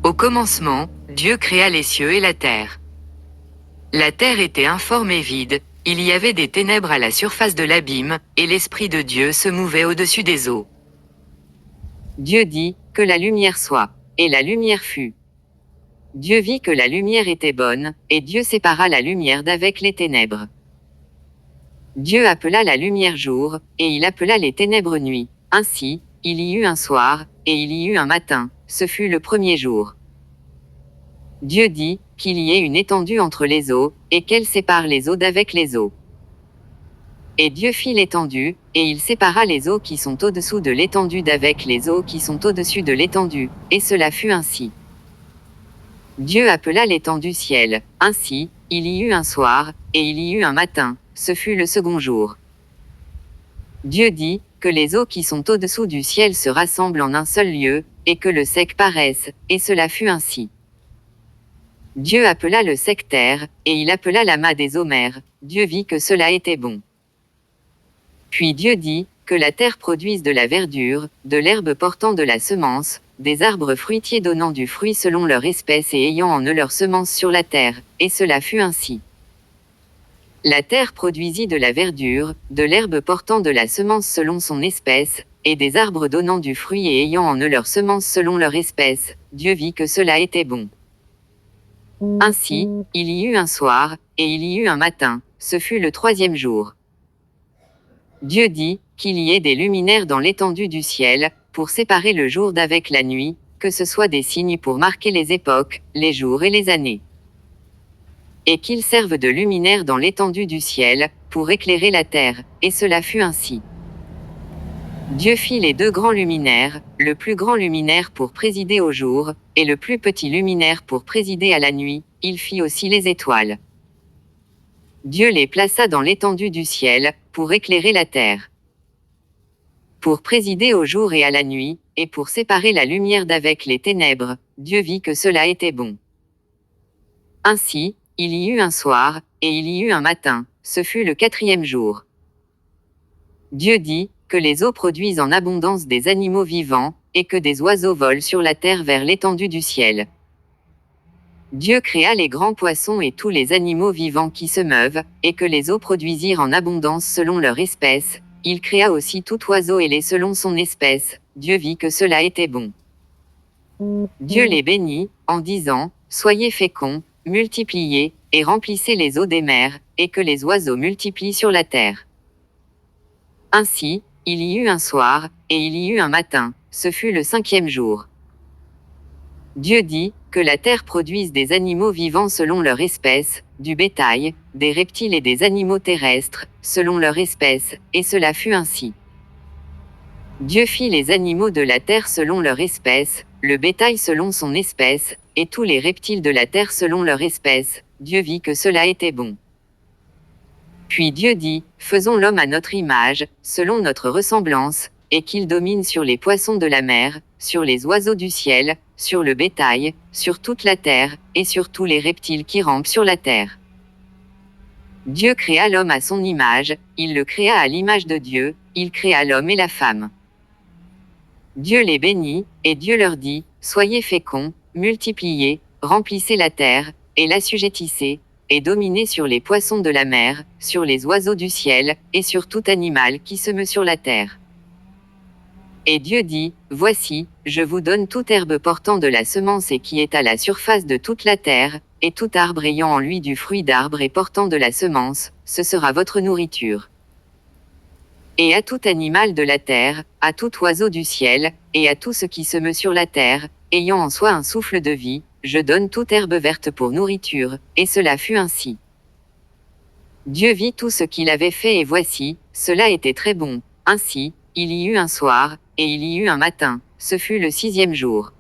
Au commencement, Dieu créa les cieux et la terre. La terre était informe et vide, il y avait des ténèbres à la surface de l'abîme, et l'Esprit de Dieu se mouvait au-dessus des eaux. Dieu dit, que la lumière soit. Et la lumière fut. Dieu vit que la lumière était bonne, et Dieu sépara la lumière d'avec les ténèbres. Dieu appela la lumière jour, et il appela les ténèbres nuit. Ainsi, il y eut un soir, et il y eut un matin, ce fut le premier jour. Dieu dit, qu'il y ait une étendue entre les eaux, et qu'elle sépare les eaux d'avec les eaux. Et Dieu fit l'étendue, et il sépara les eaux qui sont au-dessous de l'étendue d'avec les eaux qui sont au-dessus de l'étendue, et cela fut ainsi. Dieu appela l'étendue ciel. Ainsi, il y eut un soir, et il y eut un matin, ce fut le second jour. Dieu dit, que les eaux qui sont au-dessous du ciel se rassemblent en un seul lieu, et que le sec paraisse, et cela fut ainsi. Dieu appela le sec terre, et il appela l'amas des eaux mers. Dieu vit que cela était bon. Puis Dieu dit, que la terre produise de la verdure, de l'herbe portant de la semence, des arbres fruitiers donnant du fruit selon leur espèce et ayant en eux leur semence sur la terre, et cela fut ainsi. La terre produisit de la verdure, de l'herbe portant de la semence selon son espèce, et des arbres donnant du fruit et ayant en eux leur semence selon leur espèce. Dieu vit que cela était bon. Ainsi, il y eut un soir, et il y eut un matin, ce fut le troisième jour. Dieu dit, qu'il y ait des luminaires dans l'étendue du ciel, pour séparer le jour d'avec la nuit, que ce soit des signes pour marquer les époques, les jours et les années. Et qu'ils servent de luminaires dans l'étendue du ciel, pour éclairer la terre, et cela fut ainsi. Dieu fit les deux grands luminaires, le plus grand luminaire pour présider au jour, et le plus petit luminaire pour présider à la nuit, il fit aussi les étoiles. Dieu les plaça dans l'étendue du ciel, pour éclairer la terre. Pour présider au jour et à la nuit, et pour séparer la lumière d'avec les ténèbres, Dieu vit que cela était bon. Ainsi, il y eut un soir, et il y eut un matin, ce fut le quatrième jour. Dieu dit, que les eaux produisent en abondance des animaux vivants, et que des oiseaux volent sur la terre vers l'étendue du ciel. Dieu créa les grands poissons et tous les animaux vivants qui se meuvent, et que les eaux produisirent en abondance selon leur espèce. Il créa aussi tout oiseau ailé selon son espèce. Dieu vit que cela était bon. Dieu les bénit, en disant, soyez féconds, multipliez, et remplissez les eaux des mers, et que les oiseaux multiplient sur la terre. Ainsi, il y eut un soir, et il y eut un matin, ce fut le cinquième jour. Dieu dit, que la terre produise des animaux vivants selon leur espèce, du bétail, des reptiles et des animaux terrestres, selon leur espèce, et cela fut ainsi. Dieu fit les animaux de la terre selon leur espèce, le bétail selon son espèce, et tous les reptiles de la terre selon leur espèce. Dieu vit que cela était bon. Puis Dieu dit, faisons l'homme à notre image, selon notre ressemblance, et qu'il domine sur les poissons de la mer, sur les oiseaux du ciel, sur le bétail, sur toute la terre, et sur tous les reptiles qui rampent sur la terre. Dieu créa l'homme à son image, il le créa à l'image de Dieu, il créa l'homme et la femme. Dieu les bénit, et Dieu leur dit, soyez féconds, multipliez, remplissez la terre, et l'assujettissez, et dominez sur les poissons de la mer, sur les oiseaux du ciel, et sur tout animal qui se meut sur la terre. Et Dieu dit, voici, je vous donne toute herbe portant de la semence et qui est à la surface de toute la terre, et tout arbre ayant en lui du fruit d'arbre et portant de la semence, ce sera votre nourriture. Et à tout animal de la terre, à tout oiseau du ciel, et à tout ce qui se meut sur la terre, ayant en soi un souffle de vie, je donne toute herbe verte pour nourriture, et cela fut ainsi. Dieu vit tout ce qu'il avait fait et voici, cela était très bon. Ainsi, il y eut un soir, et il y eut un matin, ce fut le sixième jour.